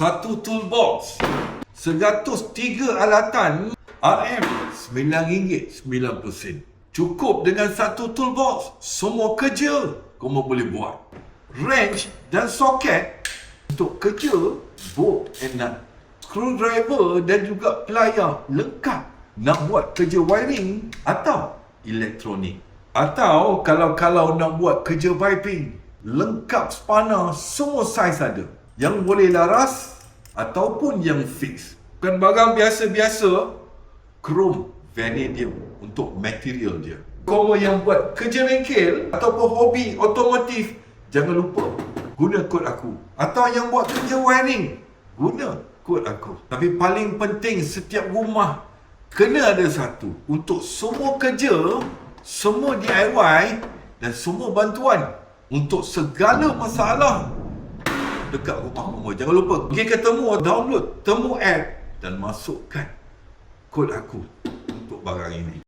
Satu toolbox 103 alatan RM RM9.90. Cukup dengan satu toolbox, semua kerja kamu boleh buat. Wrench dan soket untuk kerja bolt and nut. Screwdriver dan juga plier lengkap nak buat kerja wiring atau elektronik. Atau kalau nak buat kerja piping, lengkap spanner, semua saiz ada. Yang boleh laras ataupun yang fix. Bukan barang biasa-biasa, chrome vanadium untuk material dia. Kamu yang buat kerja bengkel ataupun hobi otomotif, jangan lupa guna kod aku. Atau yang buat kerja wiring, guna kod aku. Tapi paling penting, setiap rumah kena ada satu untuk semua kerja, semua DIY dan semua bantuan untuk segala masalah dekat rumah kamu. Jangan lupa pergi ke Temu, download Temu app dan masukkan kod aku untuk barang ini.